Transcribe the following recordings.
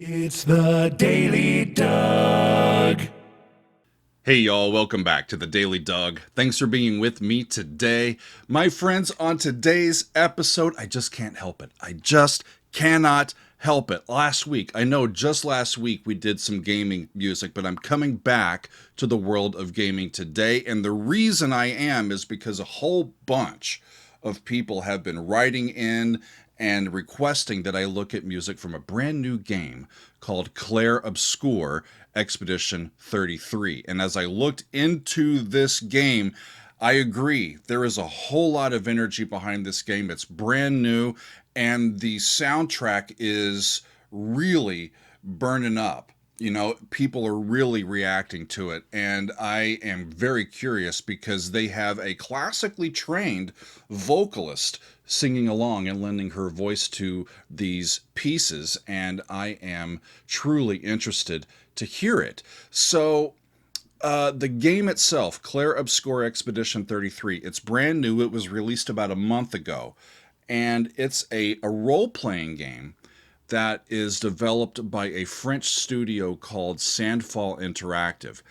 It's the Daily Doug. Hey y'all, welcome back to the Daily Doug. Thanks for being with me today. My friends, on today's episode, I just can't help it. I just cannot help it. Just last week we did some gaming music, but I'm coming back to the world of gaming today. And the reason I am is because a whole bunch of people have been writing in and requesting that I look at music from a brand new game called Clair Obscur Expedition 33. And as I looked into this game, I agree. There is a whole lot of energy behind this game. It's brand new, and the soundtrack is really burning up. You know, people are really reacting to it, and I am very curious because they have a classically trained vocalist singing along and lending her voice to these pieces, and I am truly interested to hear it. So, the game itself, Clair Obscur Expedition 33, it's brand new. It was released about a month ago, and it's a role-playing game that is developed by a French studio called Sandfall Interactive.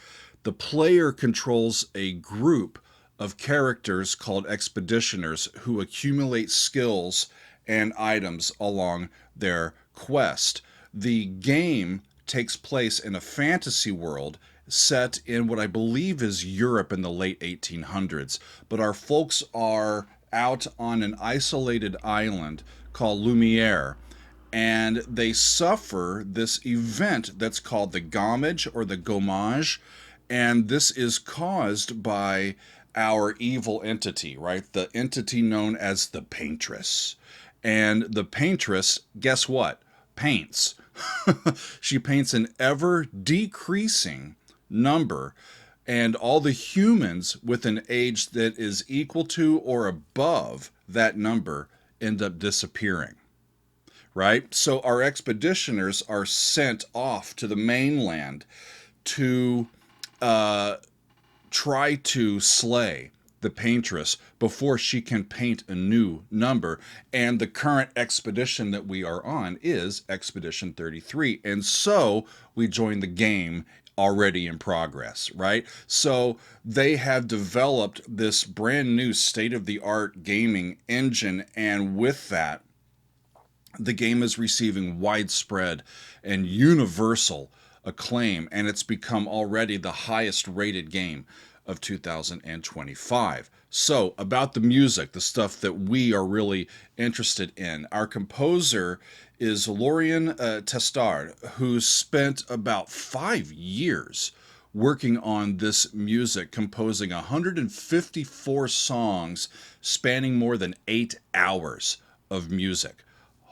The player controls a group of characters called expeditioners who accumulate skills and items along their quest. The game takes place in a fantasy world set in what I believe is Europe in the late 1800s, but our folks are out on an isolated island called Lumiere, and they suffer this event that's called the gommage or the gommage, and this is caused by our evil entity, right? The entity known as the paintress. And the paintress, guess what? Paints. She paints an ever decreasing number, and all the humans with an age that is equal to or above that number end up disappearing, right? So our expeditioners are sent off to the mainland to try to slay the paintress before she can paint a new number. And the current expedition that we are on is Expedition 33. And so we join the game already in progress, right? So they have developed this brand new state-of-the-art gaming engine, and with that, the game is receiving widespread and universal acclaim, and it's become already the highest rated game of 2025. So, about the music, the stuff that we are really interested in. Our composer is Lorien Testard, who spent about 5 years working on this music, composing 154 songs spanning more than 8 hours of music.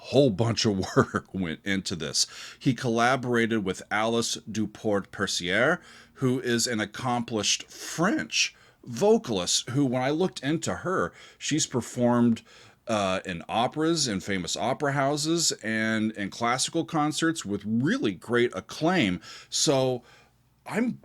Whole bunch of work went into this. He collaborated with Alice Duport-Percier, who is an accomplished French vocalist who, when I looked into her, she's performed in operas, in famous opera houses, and in classical concerts with really great acclaim. So I'm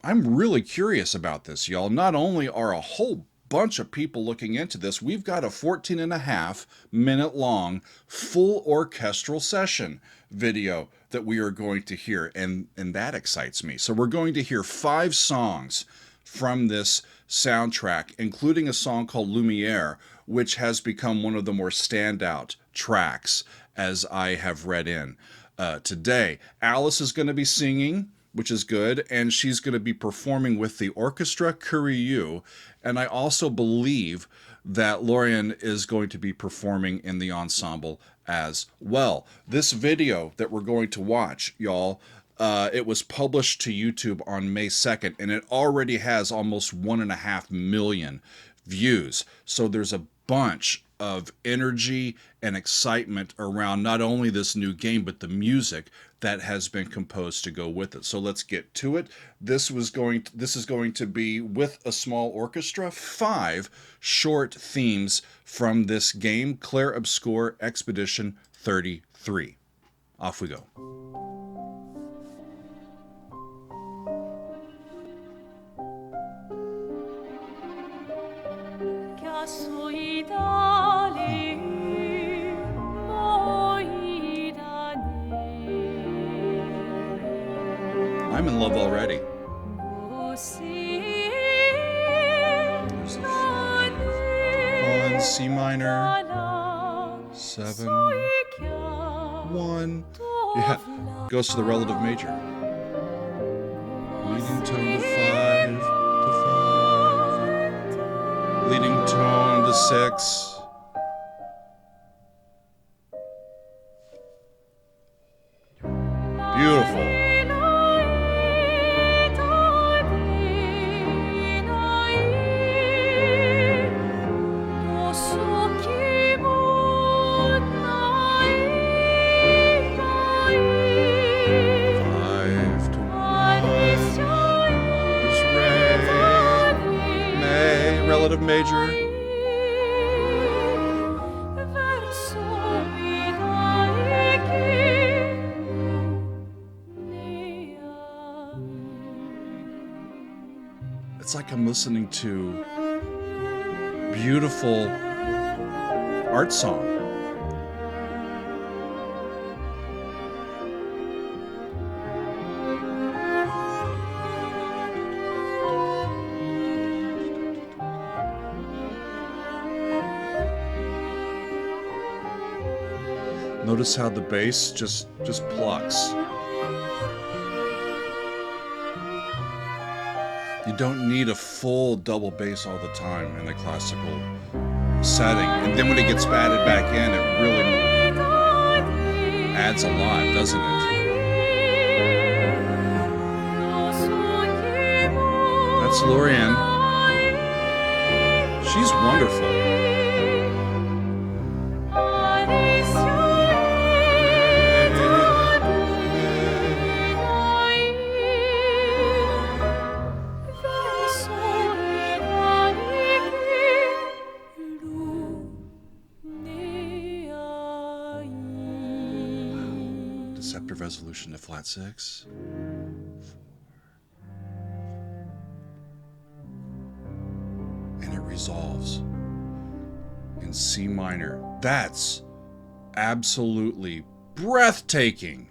I'm really curious about this, y'all. Not only are a whole bunch of people looking into this, we've got a 14.5 minute long full orchestral session video that we are going to hear, and that excites me. So we're going to hear 5 songs from this soundtrack, including a song called Lumiere, which has become one of the more standout tracks as I have read in today. Alice is going to be singing, which is good, and she's going to be performing with the orchestra Kuriyu, and I also believe that Lorien is going to be performing in the ensemble as well. This video that we're going to watch, y'all, it was published to YouTube on May 2nd, and it already has almost 1.5 million views. So there's a bunch of energy and excitement around not only this new game, but the music that has been composed to go with it. So let's get to it. This is going to be, with a small orchestra, 5 short themes from this game, Clair Obscur Expedition 33. Off we go. I'm in love already. There's a 1, C minor, 7, 1. Yeah, goes to the relative major. Leading tone to 5, leading tone to 6. Beautiful. Relative major. It's like I'm listening to beautiful art song. Notice how the bass just plucks. You don't need a full double bass all the time in a classical setting. And then when it gets added back in, it really adds a lot, doesn't it? That's Lorianne. She's wonderful. Deceptive resolution to flat 6. 4. And it resolves in C minor. That's absolutely breathtaking.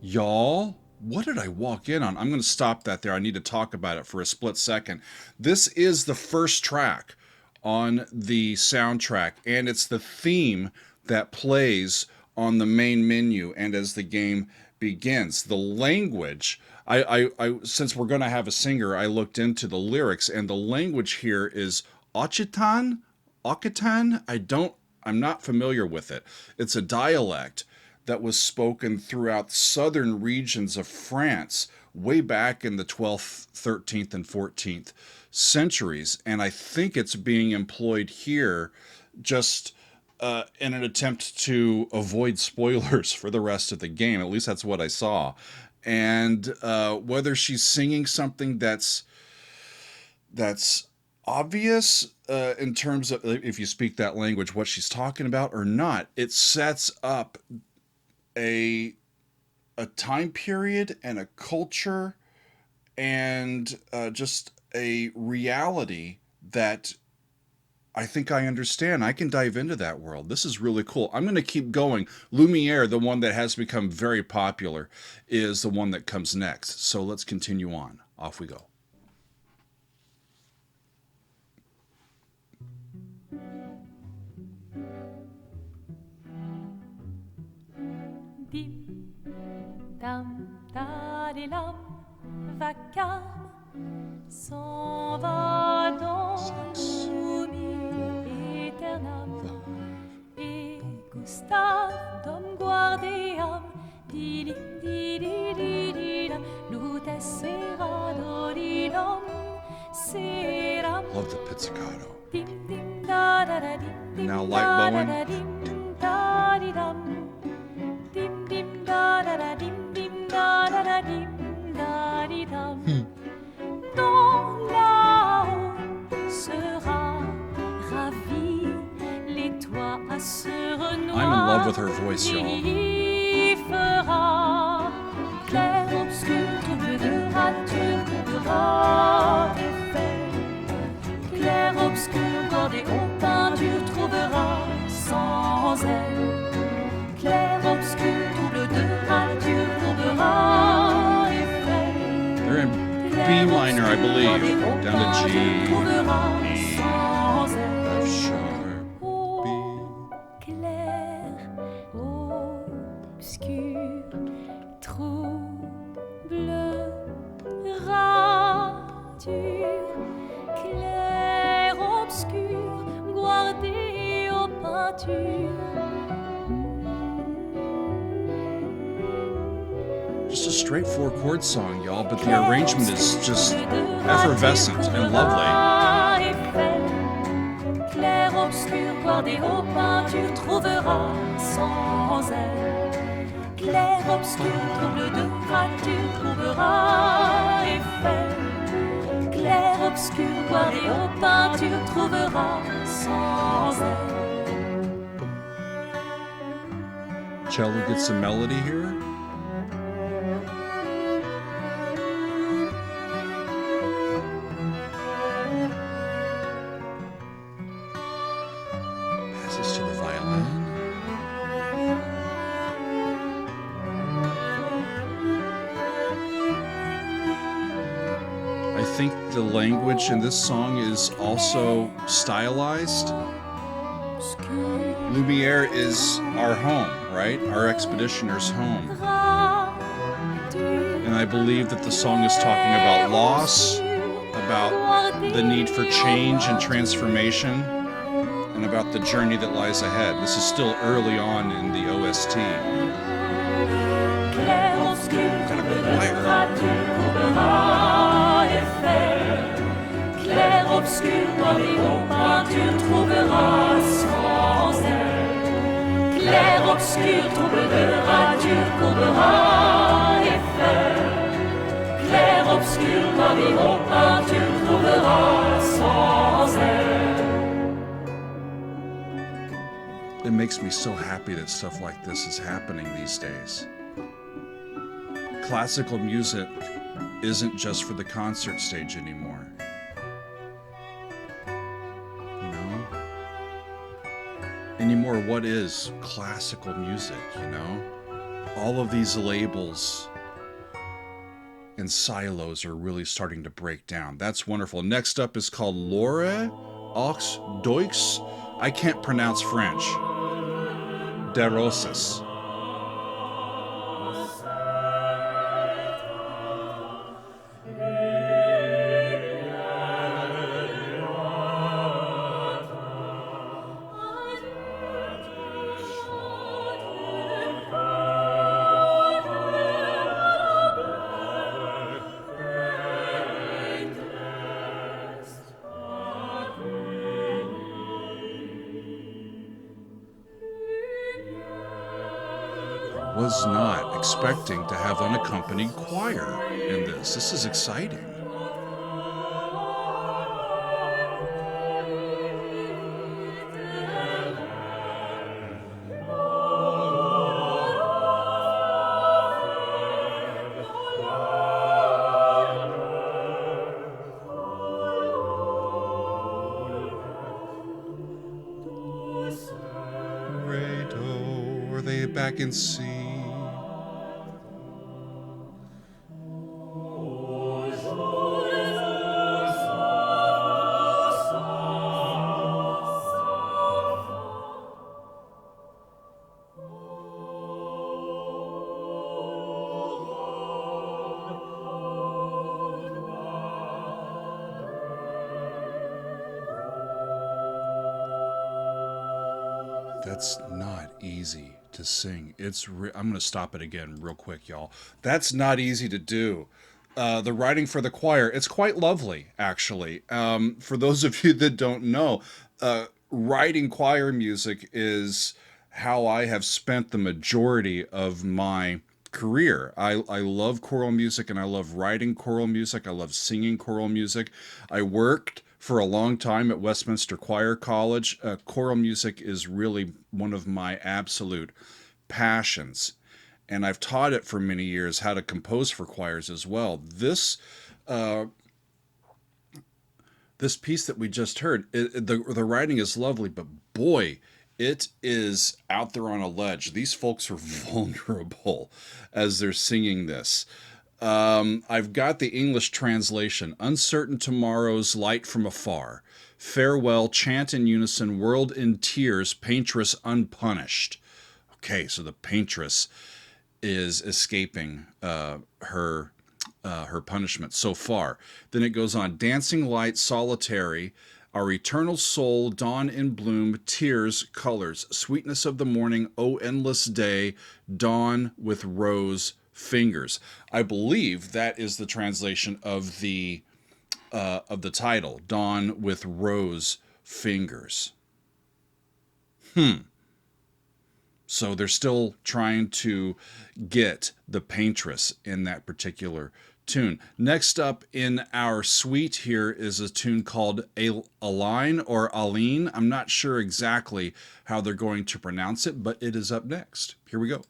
Y'all, what did I walk in on? I'm going to stop that there. I need to talk about it for a split second. This is the first track on the soundtrack, and it's the theme that plays on the main menu and as the game begins. The language, I since we're going to have a singer, I looked into the lyrics, and the language here is Occitan. I'm not familiar with it. It's a dialect that was spoken throughout southern regions of France way back in the 12th, 13th, and 14th centuries. And I think it's being employed here just in an attempt to avoid spoilers for the rest of the game. At least that's what I saw. And whether she's singing something that's obvious in terms of, if you speak that language, what she's talking about or not, it sets up a time period and a culture and just a reality that I think I understand. I can dive into that world. This is really cool. I'm going to keep going. Lumiere, the one that has become very popular, is the one that comes next. So let's continue on. Off we go. Dim, dam, da-di-lam, vacarme, s'en va dans l'oubli éternel. Et Gustave, dom guardiam, dilim, di-di-di-di-dam, lutessera dodilom, seram. Love the pizzicato. Dim, dim, da-da-da-dim, dim, Now light bowing. da-da-da-dim, da-di-dam. Dim dim da da da dim dim da da da dim da di dam. Dans là-haut sera ravi les toits à se renoir. I'm in love with her voice, y'all. Il fera clair obscur, trouble de rature, trouvera effet. Clair obscur, bordé aux peintures, trouvera sans elle. Clair obscur, double de rature, trouvera effet. I believe. Down to G, Trouveras sans elle. F sharp, B. Clair, obscur, trouble, rature, clair, obscur, guardé aux peintures. Just a straightforward chord song, y'all, but the arrangement is just effervescent and lovely. Clair, obscur, guardé aux peintures, trouvera sans elle. Clair, obscur, trouble de rature, trouvera effet. Clair, obscur, guardé aux peintures, trouvera sans elle. Cello gets some melody here. Passes to the violin. I think the language in this song is also stylized. Lumiere is our home, right? Our expeditioner's home. And I believe that the song is talking about loss, about the need for change and transformation, and about the journey that lies ahead. This is still early on in the OST. Kind of a choir. Clair, obscur, guardé aux peintures, trouvera sans elle. Clair, obscur, trouble de rature, courbera effet. Clair, obscur, guardé aux peintures, trouvera sans elle. It makes me so happy that stuff like this is happening these days. Classical music isn't just for the concert stage anymore. You know? Anymore, what is classical music, you know? All of these labels and silos are really starting to break down. That's wonderful. Next up is called Laure aux Deux. I can't pronounce French. De Rosas. Was not expecting to have unaccompanied choir in this. This is exciting. Re, do, are they back in C? That's not easy to sing. I'm going to stop it again real quick, y'all. That's not easy to do. The writing for the choir, it's quite lovely, actually. For those of you that don't know, writing choir music is how I have spent the majority of my career. I love choral music and I love writing choral music. I love singing choral music. I worked for a long time at Westminster Choir College. Choral music is really one of my absolute passions. And I've taught it for many years, how to compose for choirs as well. This piece that we just heard, the writing is lovely, but boy, it is out there on a ledge. These folks are vulnerable as they're singing this. I've got the English translation. Uncertain tomorrow's light from afar. Farewell, chant in unison, world in tears, paintress unpunished. Okay, so the paintress is escaping her punishment so far. Then it goes on. Dancing light, solitary, our eternal soul, dawn in bloom, tears, colors, sweetness of the morning, oh endless day, dawn with rose fingers. I believe that is the translation of the title, Dawn with Rose Fingers. So they're still trying to get the paintress in that particular tune. Next up in our suite here is a tune called Aline or Aline. I'm not sure exactly how they're going to pronounce it, but it is up next. Here we go.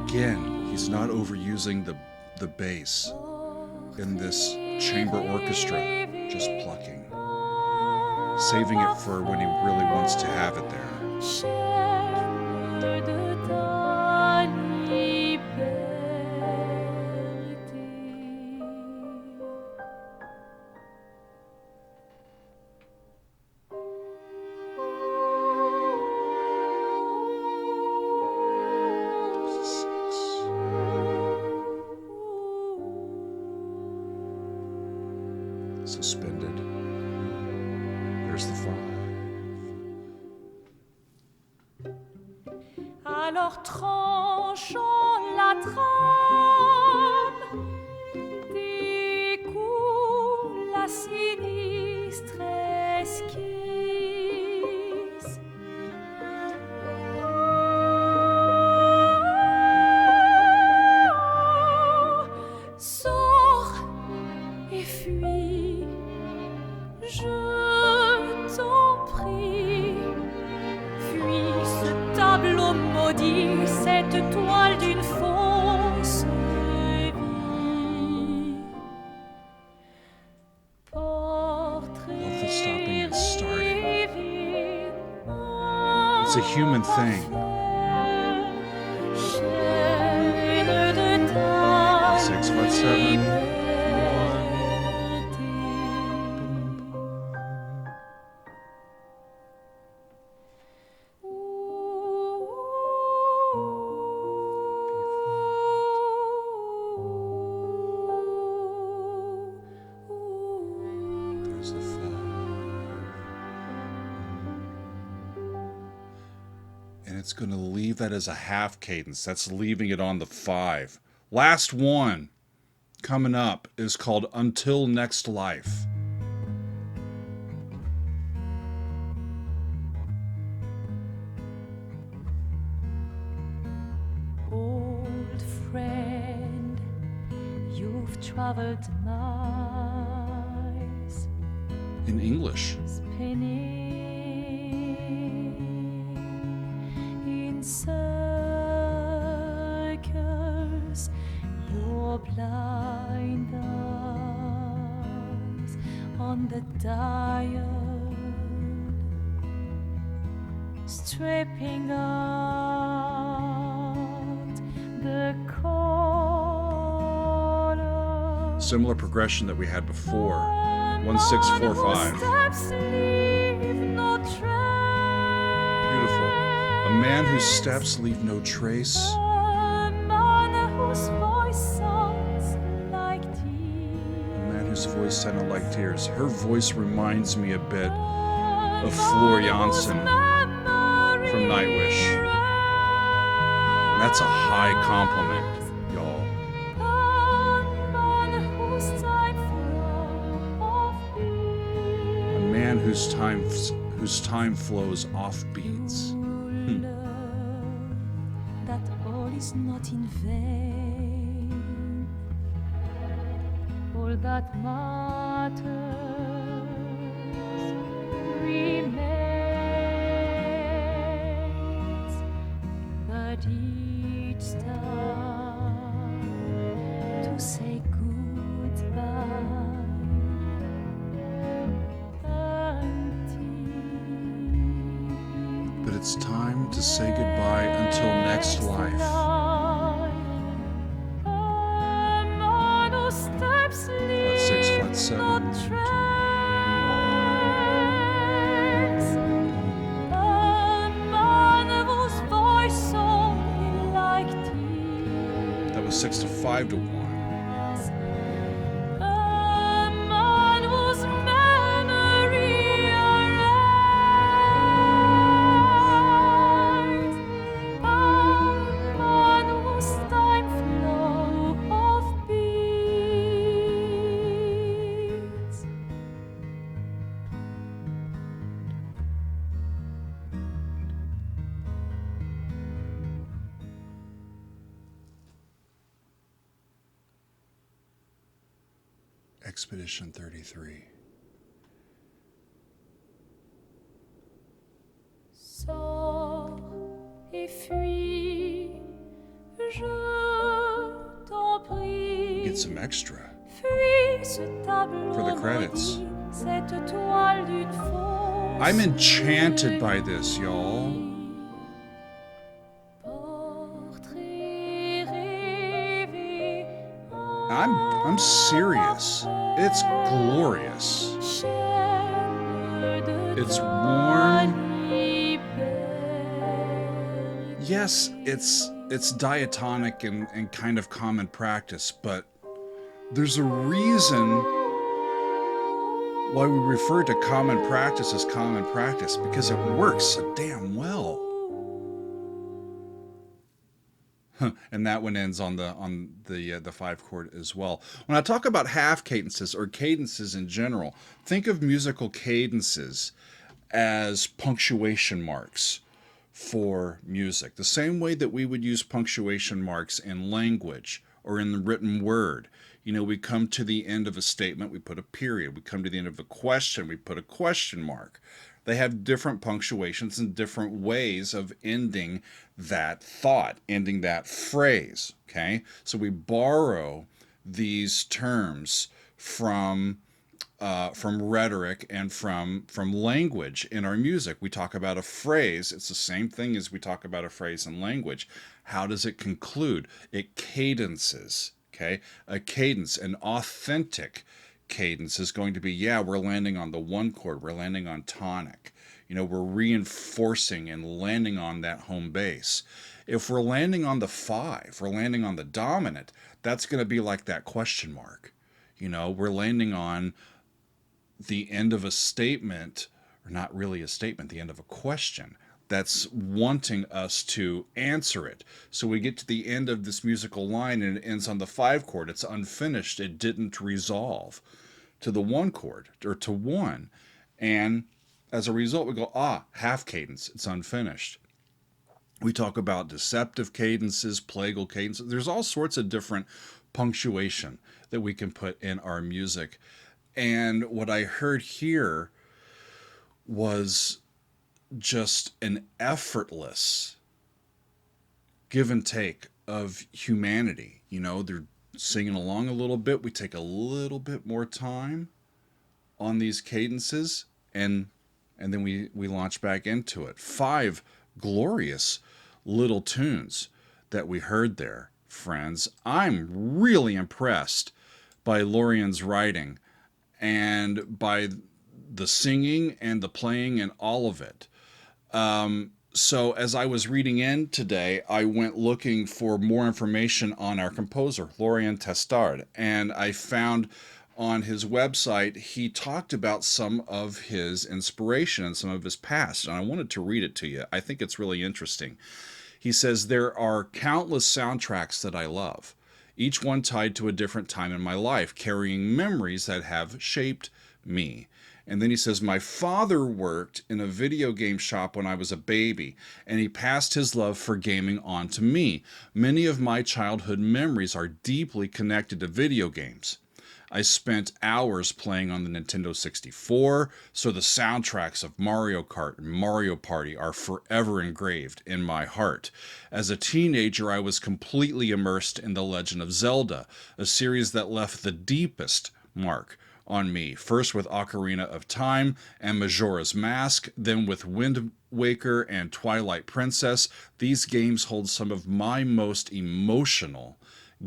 Again, he's not overusing the bass in this chamber orchestra, just plucking, saving it for when he really wants to have it there. Suspended. There's the 5. Alors tranchons la trame, découle la sinistre esquisse. Sors et fuis. Je t'en prie, fuis ce tableau maudit, cette toile d'une fausse vie. Portrait stopping and starting. It's a human thing. 6 foot 7. It's going to leave that as a half cadence. That's leaving it on the 5. Last one coming up is called Until Next Life. Old friend, you've traveled miles. In English. Circles, your blind eyes on the dial, stripping out the color. Similar progression that we had before. 1 6 4 5. Beautiful. A man whose steps leave no trace. A man whose voice sounds like tears. A man whose voice sounded like tears. Her voice reminds me a bit of Floor Jansen from Nightwish. And that's a high compliment, y'all. A man whose time flows off beats. love, that all is not in vain. All that matters remains, but each time to say goodbye. But it's time to say goodbye until next life. Flat 6, flat 7. That was 6 to 5 to 1. Expedition 33. Sors et fuis, je t'en prie. Get some extra Fuis ce tableau for the credits. maudit, cette toile d'une fausse I'm enchanted by this, y'all. portrait rêvé. I'm serious. It's glorious. It's warm. Yes, it's diatonic and kind of common practice, but there's a reason why we refer to common practice as common practice, because it works so damn well. And that one ends on the 5 chord as well. When I talk about half cadences or cadences in general, think of musical cadences as punctuation marks for music. The same way that we would use punctuation marks in language or in the written word. You know, we come to the end of a statement, we put a period. We come to the end of a question, we put a question mark. They have different punctuations and different ways of ending that thought, ending that phrase, okay? So we borrow these terms from rhetoric and from language in our music. We talk about a phrase. It's the same thing as we talk about a phrase in language. How does it conclude? It cadences, okay? A cadence, an authentic cadence is going to be, yeah, we're landing on the 1 chord, we're landing on tonic. You know, we're reinforcing and landing on that home base. If we're landing on the 5, we're landing on the dominant, that's going to be like that question mark. You know, we're landing on the end of a statement, or not really a statement, the end of a question that's wanting us to answer it. So we get to the end of this musical line and it ends on the 5 chord. It's unfinished. It didn't resolve to the 1 chord or to 1. And as a result, we go, half cadence. It's unfinished. We talk about deceptive cadences, plagal cadences. There's all sorts of different punctuation that we can put in our music. And what I heard here was just an effortless give and take of humanity. You know, they're singing along a little bit. We take a little bit more time on these cadences, and then we launch back into it. 5 glorious little tunes that we heard there, friends. I'm really impressed by Lorien's writing and by the singing and the playing and all of it. So as I was reading in today, I went looking for more information on our composer, Lorien Testard, and I found on his website, he talked about some of his inspiration and some of his past, and I wanted to read it to you. I think it's really interesting. He says, there are countless soundtracks that I love, each one tied to a different time in my life, carrying memories that have shaped me. And then he says, my father worked in a video game shop when I was a baby, and he passed his love for gaming on to me. Many of my childhood memories are deeply connected to video games. I spent hours playing on the Nintendo 64, so the soundtracks of Mario Kart and Mario Party are forever engraved in my heart. As a teenager, I was completely immersed in The Legend of Zelda, a series that left the deepest mark on me, first with Ocarina of Time and Majora's Mask, then with Wind Waker and Twilight Princess. These games hold some of my most emotional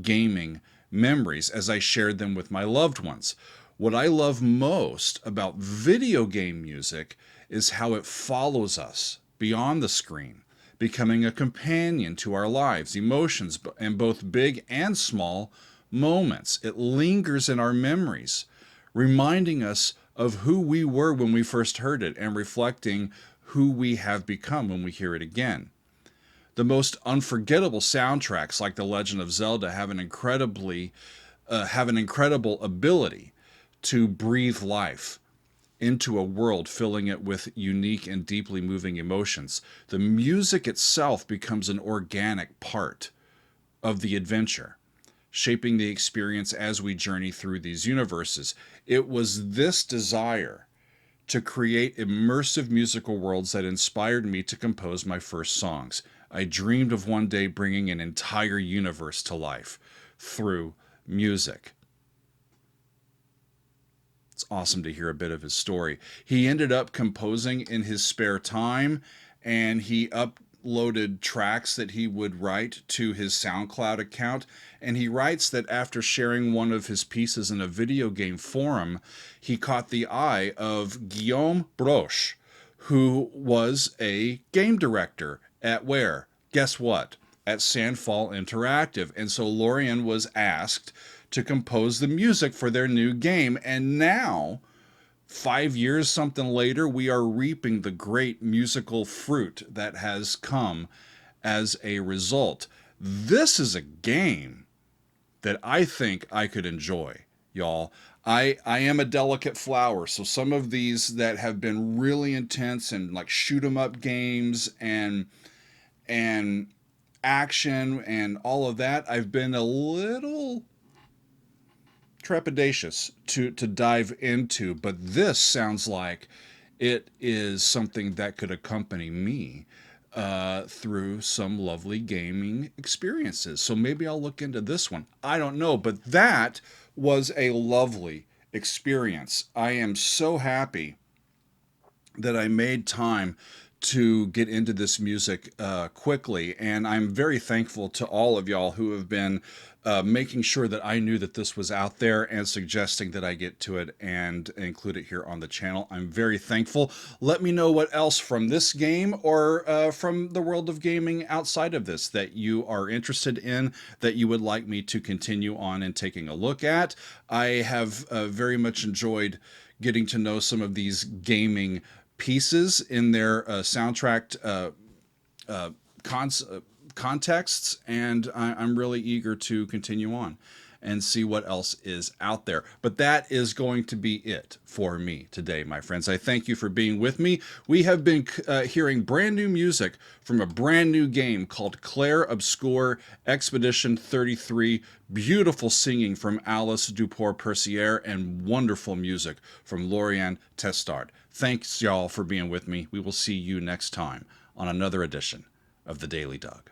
gaming memories as I shared them with my loved ones. What I love most about video game music is how it follows us beyond the screen, becoming a companion to our lives, emotions, and both big and small moments. It lingers in our memories, reminding us of who we were when we first heard it and reflecting who we have become when we hear it again. The most unforgettable soundtracks, like The Legend of Zelda, have an incredible ability to breathe life into a world, filling it with unique and deeply moving emotions. The music itself becomes an organic part of the adventure, shaping the experience as we journey through these universes. It was this desire to create immersive musical worlds that inspired me to compose my first songs. I dreamed of one day bringing an entire universe to life through music. It's awesome to hear a bit of his story. He ended up composing in his spare time, and he uploaded tracks that he would write to his SoundCloud account. And he writes that after sharing one of his pieces in a video game forum, he caught the eye of Guillaume Broche, who was a game director at where? Guess what? At Sandfall Interactive. And so Lorian was asked to compose the music for their new game. And now, 5 years something later, we are reaping the great musical fruit that has come as a result. This is a game that I think I could enjoy, y'all. I am a delicate flower, so some of these that have been really intense and like shoot 'em up games and action and all of that, I've been a little trepidatious to dive into, but this sounds like it is something that could accompany me through some lovely gaming experiences. So maybe I'll look into this one. I don't know, but that was a lovely experience. I am so happy that I made time to get into this music quickly, and I'm very thankful to all of y'all who have been making sure that I knew that this was out there and suggesting that I get to it and include it here on the channel. I'm very thankful. Let me know what else from this game or from the world of gaming outside of this that you are interested in, that you would like me to continue on and taking a look at. I have very much enjoyed getting to know some of these gaming pieces in their soundtrack contexts, and I'm really eager to continue on and see what else is out there. But that is going to be it for me today, my friends. I thank you for being with me. We have been hearing brand new music from a brand new game called Clair Obscur Expedition 33. Beautiful singing from Alice Dupour-Percier and wonderful music from Lorian Testard. Thanks, y'all, for being with me. We will see you next time on another edition of The Daily Doug.